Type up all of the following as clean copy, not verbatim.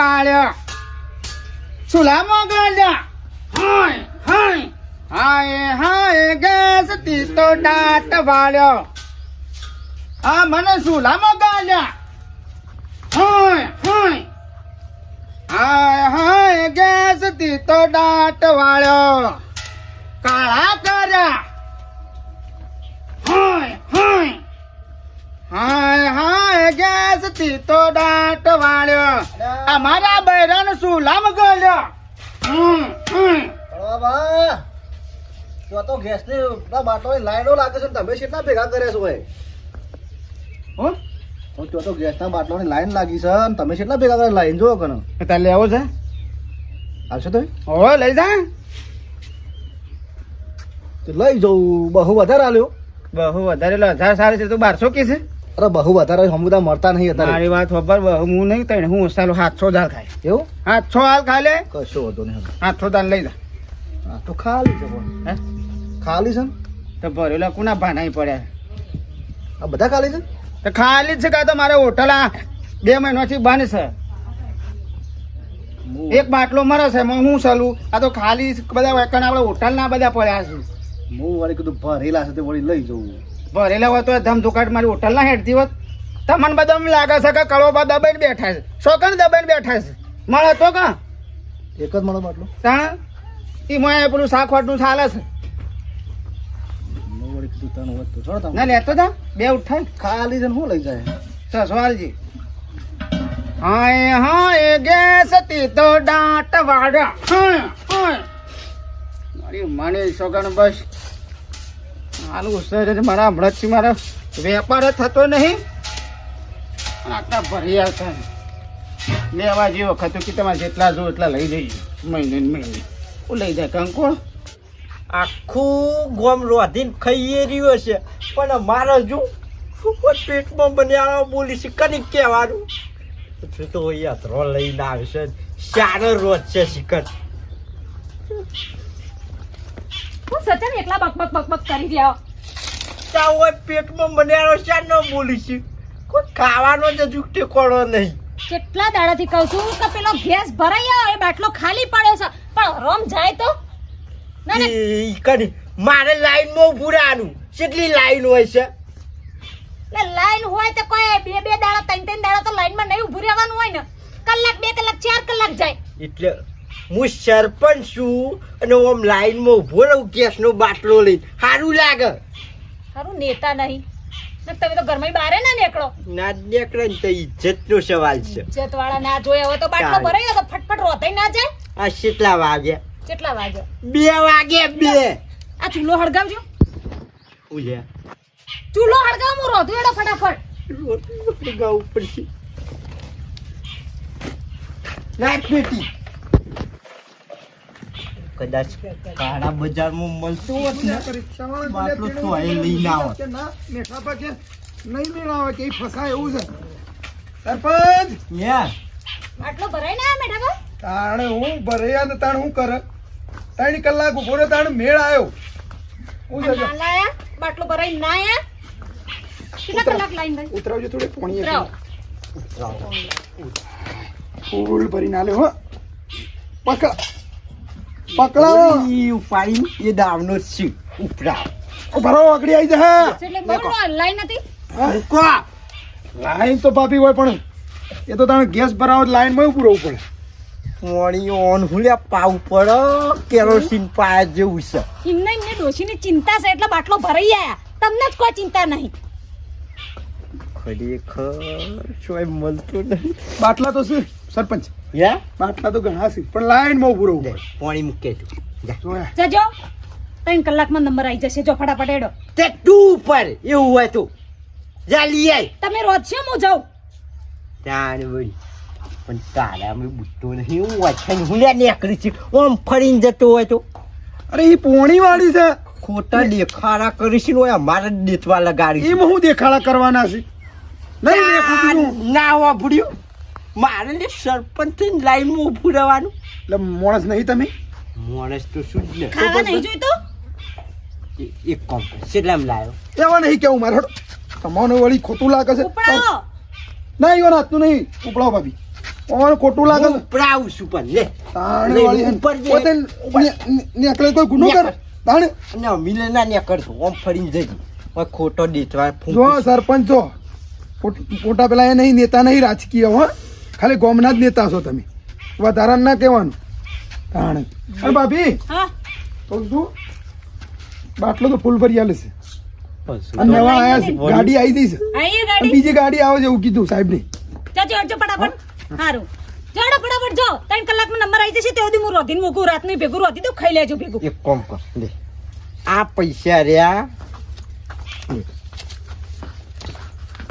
વાળ્યો ચૂલામાં ગાલ્યા હાય હાય હાય હાય gas તીતો દાંત વાળ્યો આ મને ચૂલામાં ગાલ્યા હાય હાય હાય હાય ગેસ તીતો દાંત વાળ્યો કાળા કર્યા હાય હાય હાય હાય ગેસ તીતો દાંત વાળ્યો અમારા બૈરાન સુલામ ગયો તો ગેસ ની બાટલો લાઈનો લાગે છે તમે કેટલા ભેગા કર્યા છો ભાઈ તો ગેસ ના બાટલો ની લાઈન લાગી છે તમે કેટલા ભેગા કર્યા લાઈન જોવો કનો તાર લેવો છે આવશો તો હો લઈ જા લઈ જવું બહુ વધારે આલ્યો બહુ વધારે 1000 સારી છે તું 1200 કે છે અરે બહુ વધારે હમુદા મળતા નહીં અત્યારે મારી વાત ખબર બહુ હું નહીં તને હું સાલો 700 દાલ ખાય એવું 700 હાલ ખા લે કશો હતો નહીં 700 દાલ લઈ જા હા તો ખાલી છે હે ખાલી છે તો ભરેલા કુના ભાનાઈ પડ્યા આ બધા ખાલી છે તો ખાલી જ છે કા તો મારે હોટલ આ 2 મહિનાથી બંધ છે એક બાટલો મરે છે હું સલું આ તો ખાલી બધા વેકન આપણે હોટલ ના બધા પડ્યા છે હું વળી કીધું ભરેલા છે તે વળી લઈ જવું ભરેલા હોય તો ધમધુકાટ મારી હોટલ ના હેડતી હોત તમને બધા એમ લાગે છે કે કળોબા દબાઈને બેઠા છે શોકન દબાઈને બેઠા છે મળે તો કા એક જ મળો બાટલો તાણ એમાં પેલું શાકવાટનું ચાલે છે હું વળી કીધું તને હોત તો છોડ ના લેતો તા બે ઉઠાય ખાલી છે ને હું લઈ જાય સસવાલજી હાય હાય ગેસ તીતો દાંત વાળ્યા હાય હાય મારી માને શોકન બસ હાલું સર મારા હમણાંથી મારા વેપાર થતો નહીં આટલા ભરી આવતા લેવા જેવો વખત કે તમારે જેટલા જો એટલા લઈ જઈએ મહિને મહિને હું લઈ જાય કંકોળ આખું ગોમ રોધીને ખાઈ રહ્યો છે પણ મારે જો પેટમાં બન્યા બોલી છે કની કહેવાનું તો યાત્રો લઈને આવશે ચાર રોજ છે શિકર હું સચન એકલા બકબક બકબક કરી રહ્યો ચાવો પેટમાં બન્યાનો ચાર ન બોલી છે કોઈ ખાવાનો જ હજુ ટેકોડો નહીં કેટલા દાડાથી કહું છું કે પેલો ગેસ ભરાઈ આવ્યો એ બાટલો ખાલી પડ્યો છે પણ રોમ જાય તો ના ના ઈ કની મારે લાઈનમાં ઊભું રહેવાનું કેટલી લાઈન હોય છે લે લાઈન હોય તો કોઈ બે દાડા ત્રણ દાડા તો લાઈનમાં નહીં ઊભું રહેવાનું હોય ને કલાક 2 કલાક 4 કલાક જાય એટલે હું સરપંચ છું અને ઓમ લાઈનમાં ઊભો રહું ગેસનો બાટલો લઈને સારું લાગે સારું નેતા નહીં ને તમે તો ઘરમાં બહાર ના નીકળો ના નીકળે ને તો ઇજ્જતનો સવાલ છે ઇજ્જત વાળા ના જોયા હોય તો બાટલો ભરાઈ ગયો તો ફટફટ રોતાઈ ના જાય આ કેટલા વાગ્યા કેટલા વાગ્યો 2 વાગે 2 આ ચૂલો હળગાવજો ઉલ્યા ચૂલો હળગાવ હું રોધું એડો ફટાફટ રોટલી ગાવું પડશે નાખ પેટી કદાચ કાળા બજારમાં મળતું હોત ને બાટલો તો અહીં લઈને આવત નહીં મેળાવે કે ફસાય એવું છે સરપંચ યા બાટલો ભરાઈ ના મેઠા તાણે હું ભરૈયા ને તાણ હું કરે 3 કલાક ઉભો રહ્યો તાણ મેળ આવ્યો હું જજો ના લાયા બાટલો ભરાઈ ના આયા કેટલા કલાક લાઈન ભાઈ ઉતરાવજો થોડી પોણી ઉતરાવો ફૂલ ભરી ના લે હો પકડો ઈ ઉપાડી એ દાવનો જ છે ઉપરા ભરો આગળી આવી જા એટલે બોલો લાઈન હતી મૂકો લાઈન તો પાપી હોય પણ એ તો તાણે ગેસ ભરાવો લાઈન માં ઉભું રહેવું પડે પાણી ઓન હુલ્યા પાવ પર કેરોસીન પાયા જેવું છે એમને ડોશીની ચિંતા છે એટલે બાટલો ભરાઈ આયા તમને જ કોઈ ચિંતા નહીં ખરેખર શું મળતું નહીં બાટલા તો છે સરપંચ યા બાટલા તો ઘણા છે પણ લાઈન માં ઉભું રહેવું પડે પાણી મૂકે તું જોયા જજો 3 કલાકમાં નંબર આવી જશે જો ફટાફટ એડો તે તું ઉપર એવું હોય તો જા લઈ આય તમે રોજ છે હું જાઉં તાણ વળી પણ તારા અમે બુટ્ટો નહીં હું વાછાને હુલ્યા નીકળી છે ઓમ ફરીને જતો હોય તો અરે એ પોણી વાળી છે ખોટા દેખાડા કરીશ ને અમારે દેતવા લગાડી એમાં હું દેખાડા કરવાના છે નહીં દેખું ના વાપર્યું મારે લે સરપંચ થઈને લાઈનમાં ઊભું રહેવાનું એટલે માણસ નહીં તમે માણસ તો શું જ ને ખાવા નહીં જોઈતો એક કામ કેટલામ લાયો એવા નહીં કેવું મારે તમને વળી ખોટું લાગે છે ઉપડાવો ના એવા નાતનું નહીં ઉપડાવો ભાભી ઓર ખોટું લાગે હું ઉપરાવું છું પણ લે તાણે લે, વાળી ઉપર જે- પોતે નેકળે કોઈ ગુનો કર તાણે અને અમીને ના ને કરતો ઓમ ફરીને જઈ હવે ખોટો દેતવા જો સરપંચ જો પોટા પેલા એ નહીં નેતા નહીં રાજકીય હો ખાલી ગોમના જ નેતા છો તમે વધારાનું ના કહેવાનું તાણે અરે ભાભી હા કહું છું બાટલો તો ફૂલ ભરી આલે છે પછી અને નવા આયા છે ગાડી આવી જઈ છે આઈએ અને ગાડી બીજી ગાડી આવે છે એવું કીધું સાહેબ ને જજો હટજો ફટાફટ સારું જોડો ફટાફટ જો 3 કલાકમાં નંબર આવી જશે તેઓ દી હું રોધીને મૂકું રાતનું ભેગું રોધી દઉં ખાઈ લેજો ભેગું એક કામ કર લે આ પૈસા રહ્યા લે.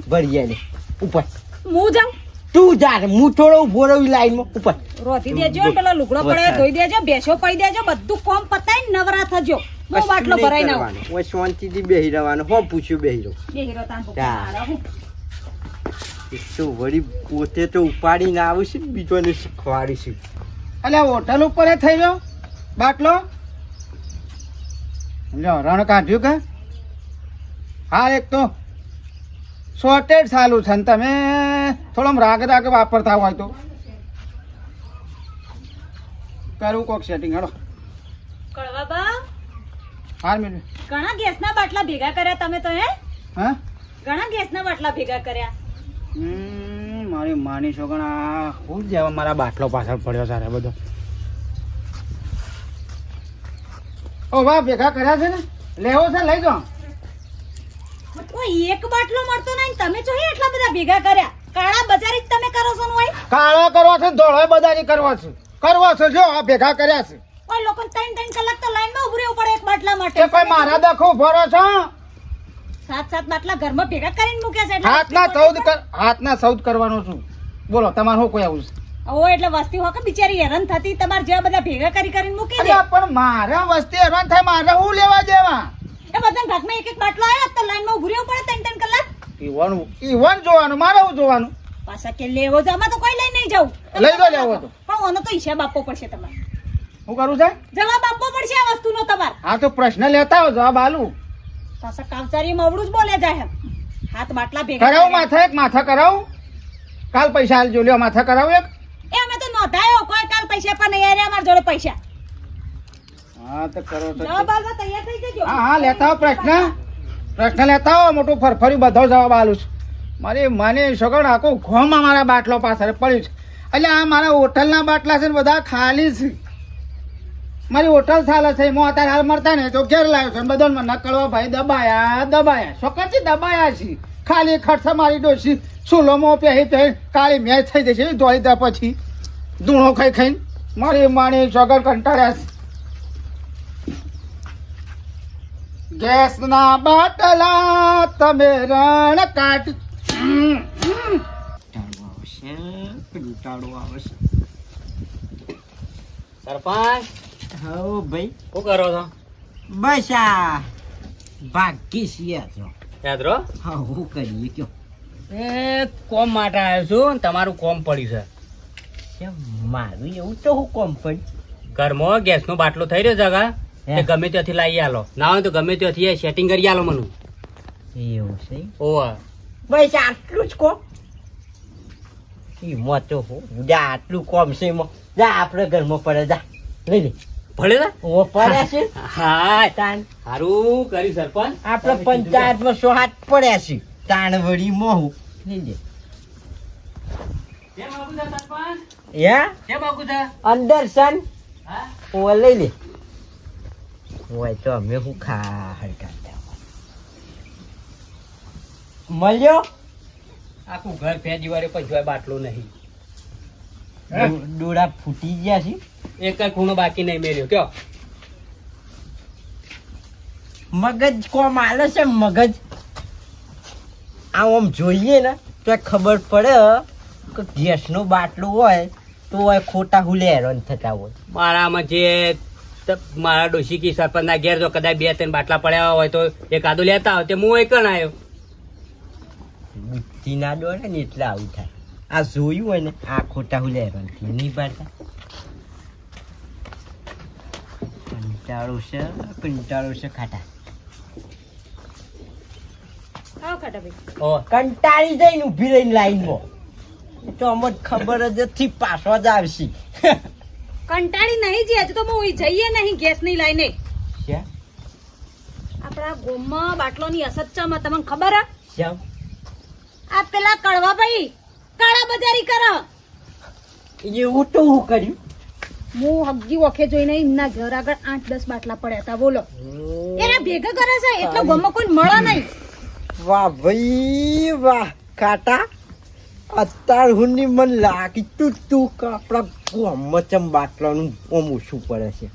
ભરી લે ઉપર હું જાઉં તું જા રે, હું થોડો ઉભો રહું લાઈનમાં ઉપર રોધી દેજો પેલો લુગડો પડે ધોઈ દેજો બેસો પઈ દેજો બધું કોમ પતાઈને નવરા થજો હું બાટલો ભરાઈ ના આવું. હું શાંતિથી બેહી રહેવાનું હો પૂછ્યું બેહી રહું બે હીરો તાન ચાલ. તો વળી પોતે તો ઉપાડીને આવું છે ને બીજોને શીખવાડીશું અલ્યા હોટલ ઉપર એ થઈ ગયો બાટલો લ્યો રણ કાઢ્યું કે હા એક તો શોર્ટેજ ચાલુ છે ને તમે થોડો રાગ વાપરતા હોય તો કરવું કોક સેટિંગ હેડો કળવાબા હાર મિનિટ ઘણા ગેસના બાટલા ભેગા કર્યા તમે તો હે હા ઘણા ગેસના બાટલા ભેગા કર્યા મારી માની છોકરા હું જેવા મારા બાટલો પાછળ પડ્યો સારે બધો ઓ વાહ ભેગા કર્યા છે ને લેવો છે લઈ જાઓ કોઈ એક બાટલો મળતો નહીં તમે જો એટલા બધા ભેગા કર્યા કાળા બજારી જ તમે કરો છો ને ઓય કાળો કરવો છે ધોળો બધાની કરવો છે જો આ ભેગા કર્યા છે ઓય લોકો 3 કલાક તો લાઈનમાં ઉભું રહેવું પડે એક બાટલા માટે તે કોઈ મારા દખો ભરો છો 7 બાટલા ઘરમાં ભેગા કરીને મૂક્યા છે એટલે હાથના 14 કરવાનો છું બોલો તમારે શું કોઈ આવું છે ઓ એટલે વસ્તી હોકે બિચારી હેરાન થતી તમારે જેવા બધા ભેગા કરીને મૂકી દે અલ્યા, પણ મારા વસ્તી હેરાન થાય મારે હું લેવા દેવા એ બધા ભાગમાં એક બાટલો આવ્યો તો લાઈનમાં ઉભું રહેવું પડે 3 કલાક ઈવન જોવાનું મારે હું જોવાનું પાછા કે લેવો જો આમાં તો કોઈ લઈ નહીં જાવ લઈ દો લેવો તો પણ ઓનો તો હિસાબ આપવો પડશે તમારે શું કરું છે જવાબ આપવો પડશે આ વસ્તુનો તમારે હા તો પ્રશ્ન લેતા હો જવાબ આલું પાછા કામચારી મવડું જ બોલે જાય એમ. હાથ બાટલા ભેગા કરાવું કર્યા. માથા એક માથા કરાવું કાલ પૈસા આલજો લ્યો માથા કરાવું એક એ અમે તો નોંધાયો કોઈ કાલ પૈસા પણ નહીં આલ્યા અમારા જોડે પૈસા હા તો કરો તો જવાબ આલવા તૈયાર થઈ જજો હા લેતા હો પ્રશ્ન લેતા હો મોટું ફરફરી બધો જવાબ આલું છું મારી માની સગડ આખું ઘોમાં મારા બાટલો પાછળ પડ્યું છે એટલે આ મારા હોટલના બાટલા છે ને બધા ખાલી છે મારી હોટલ ચાલે છે એમાં અત્યારે હાલ મળતા ને તો ઘેર લાવ્યો છે બધો મને કળવા ભાઈ દબાયા શોકરથી દબાયા છે ખાલી ખર્ચા મારી ડોસી સુલોમાં પહેરી કાળી મેચ થઈ જશે દોડી દે પછી ધૂણો ખાઈને મારી માની સગડ કંટાળ્યા છે ગેસના બાટલા તમે રણ કાઢ કંટાળો આવશે સરપંચ હો ભાઈ શું કરો છો બસ આ ભાગી છીએ તો યાદ રહો હા હું કરીએ કયો એ કોમ માટે આવ્યો છું ને તમારું કોમ પડ્યું છે કેમ મારું એવું તો હું કોમ પડી ઘરમાં ગેસનો બાટલો થઈ રહ્યો જગા હે. એ ગમે ત્યાંથી લાવી આલો ના હોય તો ગમે ત્યાંથી સેટિંગ કરી આલો મને એવું છે ઓવા બસ આટલું જ કોમ એમાં તો હું જા આટલું કોમ છે એમાં જા આપણે ઘરમાં પડે જા લઈ લે ભલે ને ઓ પડ્યા છે હા તાણ સારું કર્યું સરપંચ આપણે પંચાયતમાં 100 હાથ પડ્યા છે તાણ વળી મોહું લઈ લે કેમ બાપુ સરપંચ યા કેમ બાપુ છે અંદર સન હા ઓ લઈ લે હોય તો અમે હું ખા હરકાતા મળ્યો આખું ઘર પે દિવારે પછી બાટલો નહીં ડોળા ફૂટી ગયા છે એક ખૂણો બાકી નહીં મેલ્યો કયો મગજ કોમ આલે છે મગજ આ આમ જોઈએ ને તો ખબર પડે કે ગેસનો બાટલો હોય તો હોય ખોટા હુલે હેરાન થતા હોય મારામાં જે મારા ડોશી કી સરપંચના ઘેર જો કદાચ 2-3 બાટલા પડ્યા હોય તો એક આદો લેતા હોય તે હું એકણ આવ્યો બુદ્ધિ ના દોડે ને એટલે આવું થાય આ જોયું હોય ને આ ખોટા હુલે હેરાન થી નહીં પાડતા કંટાળો છે ખાટા આવો ખાટા ભાઈ ઓ કંટાળી જઈને ઊભી રહીને લાઈનમાં એ તો અમને ખબર જ નથી પાછો જ આવશે કંટાળી નહીં જી હજુ તો હું જઈએ નહીં ગેસ ની લઈને શ્યામ આપણા ગોમમાં બાટલોની અસત છે માં તમને ખબર હે શ્યામ આ પેલા કડવા ભાઈ કાળા બજારી કરે એવું તો હું કર્યું હું હગી ઓખે જોઈને એમના ઘર આગળ 8-10 બાટલા પડ્યા હતા બોલો એના ભેગા કરે છે એટલે ગોમમાં કોઈ મળે નહીં વાહ ભાઈ વાહ કાટા અત્યાર સુધી મને લાગતું તું કે આપણા ગામમાં ચમ બાટલાનું ઓમ ઓછું પડે છે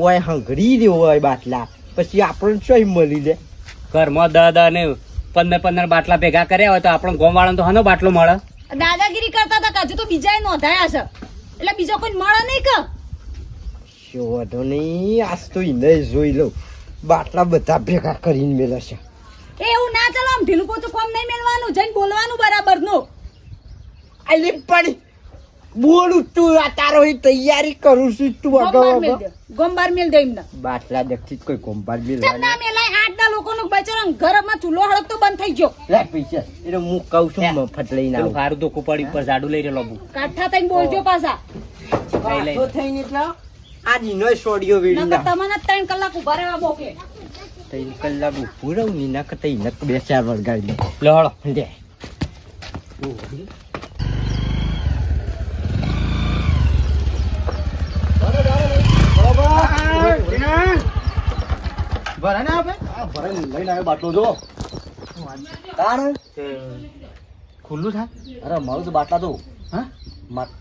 ઓય હંગરી રહ્યો હોય બાટલા પછી આપણને શું મળી લે ઘરમાં 10 ને 15 બાટલા ભેગા કર્યા હોય તો આપણો ગોમવાળાને તો હનો બાટલો મળે દાદાગીરી કરતા હતા કે હજુ તો બીજાએ નોંધાયા છે એટલે બીજો કોઈ મળે નહીં કે શું વાંધો નહીં આજ તો એને જોઈ લઉં બાટલા બધા ભેગા કરીને મેલે છે એ એવું ના ચાલો આમ ઢીલું પોચું કોમ નહીં મેલવાનું જઈને બોલવાનું બરાબર નું અલી પણ બોલું તું આ તારો એ તૈયારી કરું છું તું ગોમબાર મેલ દે એમને બાટલા દેખતી કોઈ ગોમ્બાર બી ચમ ના મેલાય 8 લોકોનું બચારા ઘરમાં ચૂલો હળગતો બંધ થઈ ગયો લે પૈસા એટલે હું કહું છું મફત લઈને પેલું આવું ખારું ધોકું પડી ઉપર ઝાડુ લઈ રહ્યો લોબુ કાઠા થઈને બોલજો પાછા લઈ લઈ. તો થઈને એટલે આજ ઈનો સોડિયો વીડી નકર ના તમને 3 કલાક ઉભા રહેવા બોકે 3 કલાક ઉભું રહું ની ના કરતા ઈને 2-4 વળગાડી લે હળો લે ભરે ને આપે ભરે લઈને આવ્યો બાટલો જો તાણ ખુલ્લું થાય અરે મળું છે બાટલા તો હા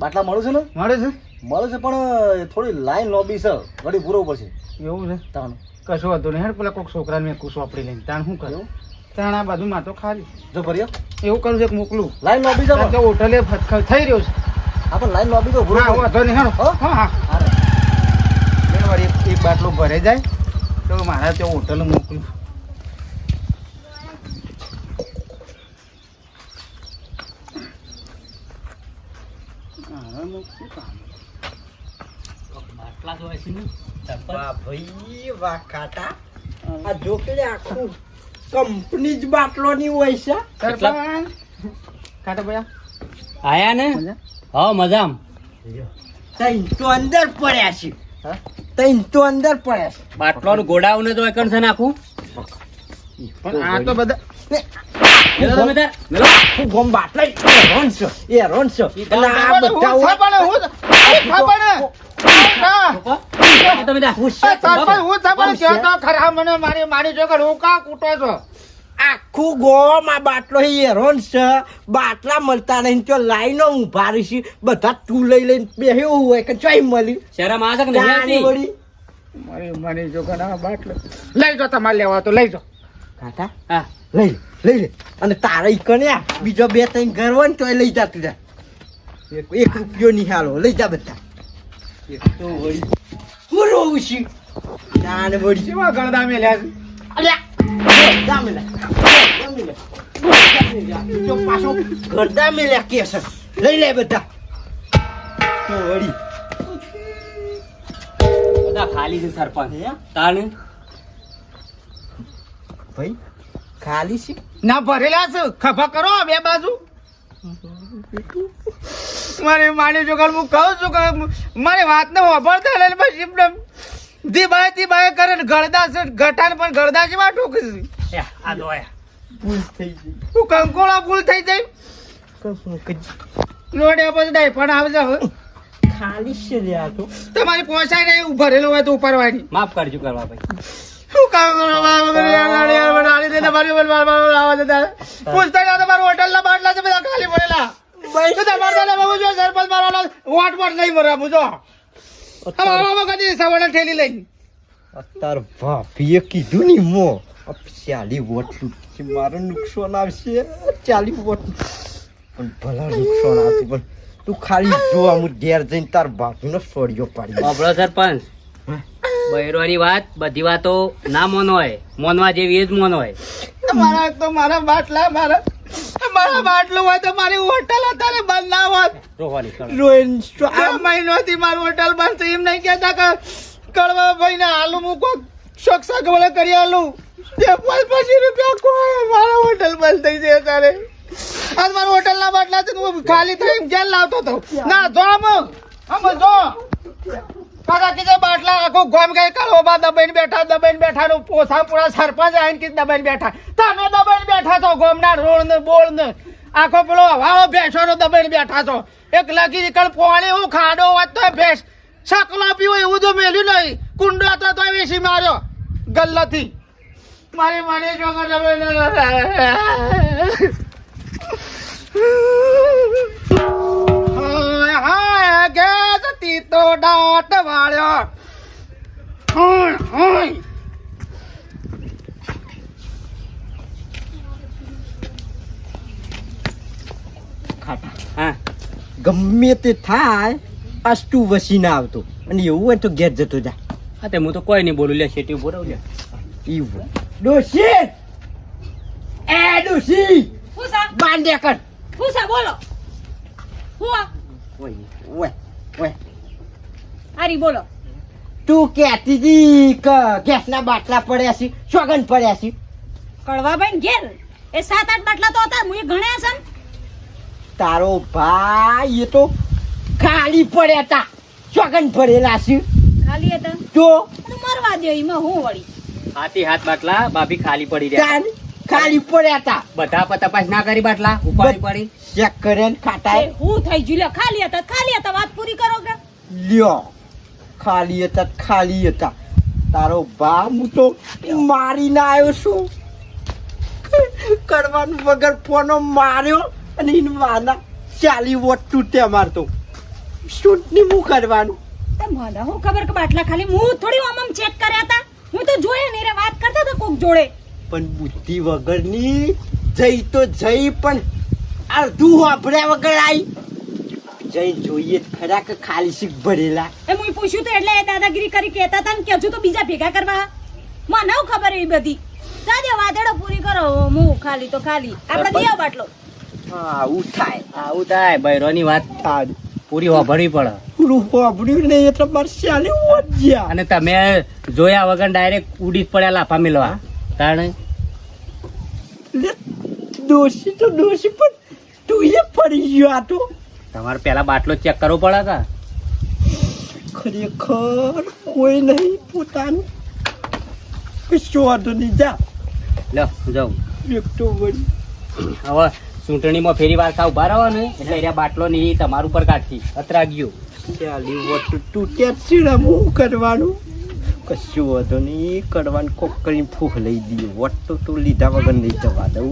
બાટલા મળું છે ને મળે છે મળે છે પણ થોડી લાઈન લોબી છે વળી પૂરવું પડશે એવું છે તાણ કશું હતું નહીં હેડ પેલા કોઈક છોકરાને મેં કુસ વાપરી લઈને તાણ શું કર્યું તાણ આ બાજુમાં તો ખાલી જો ભર્યો એવું કરું છે કે મોકલું લાઈન લોબી છે કારણ કે હોટલે થઈ રહ્યો છે આપણે લાઈન લોબી તો હા વાંધો નહીં હેડો હા હા બેન વળી એક બાટલો ભરે જાય તો મારા ત્યાં હોટલ મોકલું બાટલા તો હશે ને વાહ ભાઈ વાહ કાટા આ જો કે આખું કંપની જ બાટલો ની હોય છે સરપંચ કાટા ભૈયા આયા ને મજા? હા મજામ તૈન તો અંદર પડ્યા છે તૈન તો અંદર પડ્યા છે બાટલાનું ગોડાઉન તો એકણ છે નાખું પણ આ તો બધા મેલો તમે તાર મેલો આખું ગોમ બાટલા હેરોન છે હેરોન છે અને આ હું બધા થાપણે, હું થાપણે. હા. તમે તાર એ સરપંચ હું થાપણે કહેતો ખરા મને મારી જોગર હું કા કૂટો છો આખું ગોમ આ બાટલો હેરોન છે બાટલા મળતા નહીં તો લાઈનો ઉભા રહી છે બધા તું લઈ લઈને બેહ્યો હોય કે ચોઈ મળી શરમ આવે છે કે નહીં જાણે આવતી? વળી મારી જોગર આ બાટલો લઈ જાઓ તમારે લેવા તો લઈ જાઓ કાકા હા લઈ લે અને તારા ઈ કન્યા બીજો 2-3 ઘર હોય ને તો લઈ જા તું જા એક રૂપિયો ની હાલો લઈ જા બધા એક તો વળી હું રોવું છું જાણે વળી કેવા ગળદા મેલ્યા છે અલ્યા ગરદા મેલ્યા જો પાછો ગરદા મેલ્યા કે છે લઈ લે બધા તો વળી બધા ખાલી છે સરપંચ હે? તાણ ભાઈ ખાલી છે ના ભરેલા છે ખભા કરો બે બાજુ મારી માની જોગર હું કહું છું કે મારી વાતને વાપરતા એટલે પછી એમને ધી બાય કરે ને ગળદા છે ગટાને પણ ગળદા છે માં ઠોકે છે આ દોયા ભૂલ થઈ ગઈ તું કંકોળા ફૂલ થઈ જાય કશું કઈ લોડે પછી ડાય પણ આવજે હવે ખાલી છે લે આ તો તમારી પહોંચાય ને એવું ભરેલું હોય તો ઉપરવાની માફ કરજો કરવા ભાઈ શું કામ કરો વગર યાર બનાવી દે તમારી આવા દેતા પૂછતા ના તમારું હોટલના બાટલા છે બધા ખાલી પડેલા તો તમારે તો બાબુ જો સરપંચ મારવાનો વોટ નહીં ભરવા પૂછો અમારા કદી સવારે ઠેલી લઈને અત્યાર ભાભીએ કીધું ની મો 40 વોટ લૂટશે મારું નુકસાન આવશે 40 વોટ પણ ભલા નુકસાન આવશે પણ તું ખાલી જો આમ ઘેર જઈને તાર ભાભીનો સોડિયો પાડી અબળો સરપંચ બૈરોની વાત બધી વાતો ના મોનવાય મોનવા જેવી જ મોનવાય મારા બાટલા મારા બાટલું હોય તો મારી હોટલ અત્યારે બંધ ના હોત રોવાની કરો. રોઈન આ મહિનોથી મારું હોટલ બંધ થઈ એમ નહીં કહેતા કે કડવા ભાઈ ને હાલું હું કોઈ શોખ સગવડ કરી હાલું 50 રૂપિયા કોઈ મારા હોટલ બંધ થઈ જાય તારે આજ મારું હોટલના બાટલા છે ને હું ખાલી થઈ ઘેર લાવતો હતો ના જો આમ જો કાકા કીધે બાટલા આખું ગોમ ગઈ કાળોબા દબાઈને બેઠા નું પોસા પૂરા સરપંચ આવીને કીધું દબાઈને બેઠા તમે દબાઈને બેઠા છો ગોમના રોડ ને બોળ ને આખો પેલો વાળો ભેંસોનો દબાઈને બેઠા છો એક લગી નીકળ પોણી હું ખાડો વાત તો ભેંસ શકલો પીવો એવું તો મેલ્યું નહીં કુંડો હતો તો વેસી માર્યો ગલ્લાથી મારી મને જો હાય ગેસ તીતો દાંત વાળ્યો ખાટા હા ગમે તે થાય અસ્તુ વસી ના આવતો અને એવું હોય તો ઘેર જતો જા હા તે હું તો કોઈ નહીં બોલું લે શેટી ઉભો રહું લે એવું ડોશી એ ડોશી હું સા બાંધે કર હું સા બોલો હું ઓય હારી બોલો તું કહેતી હતી કે ગેસના બાટલા પડ્યા છે સોગન પડ્યા છે કડવાભાઈ ઘેર એ 7-8 બાટલા તો હતા મુએ ગણ્યા છે ને. તારો ભાઈ એ તો ખાલી પડ્યા હતા સોગન ભરેલા છે ખાલી હતા તો અને મરવા દે એમાં હું વળી હાથી હાથ બાટલા ભાભી ખાલી પડી રહ્યા તાન ખાલી પડ્યા હતા બધા તપાસ ના કરી બાટલા ઉપાડી પડી ચેક કરે ને ખાટા એ હું થઈ ગયું લ્યો ખાલી હતા વાત પૂરી કરો કે લ્યો ખાલી હતા તારો બા હું તો મારીને આવ્યો છું કરવાનું વગર ફોનો માર્યો અને એને માના 40 વોટ તૂટ્યા મારતો શૂટ ની હું કરવાનું તે મને હું ખબર કે બાટલા ખાલી હું થોડી આમ ચેક કર્યા હતા હું તો જોયા નહીં રે વાત કરતા હતા કોક જોડે પણ બુદ્ધિ વગરની જઈ તો જઈ પણ અડધું વાપર્યા વગર આવી જઈ જોઈએ ખરા કે ખાલી શીખ ભરેલા એ મુઈ પૂછ્યું તો એટલે એ દાદાગીરી કરી કહેતા હતા ને કે હજુ તો બીજા ભેગા કરવા મને હું ખબર એ બધી જાજે વાદળો પૂરી કરો હું ખાલી તો ખાલી આપણે દિયો બાટલો હા આવું થાય બૈરોની વાત થાય પૂરી વાપરવી પડે પૂરું વાપર્યું નહીં એટલે મારે 40 વોટ જ્યાં અને તમે જોયા વગર ડાયરેક્ટ ઉડી જ પડ્યા લાફા મિલવા તાણે દોષી પણ તું એ પડી ગયો આ તો તમારે પેલા બાટલો ચેક કરવો પડે કા ખરેખર કોઈ નહીં પોતાનું કશો વાંધો નહીં જા લો જાઉં એક તો વળી હવે ચૂંટણીમાં ફેરી વાર ખાવ ઉભા રહો ને એટલે એરિયા બાટલો ની તમારું પર કાઢી અત્રા ગયો 40 વોટ તૂટ્યા ચીડા હું કરવાનું કશું વાંધો નહીં કરવાનું કોક કરીને ફૂહ લઈ દઈએ વોટ તો લીધા વગર નહીં જવા દઉં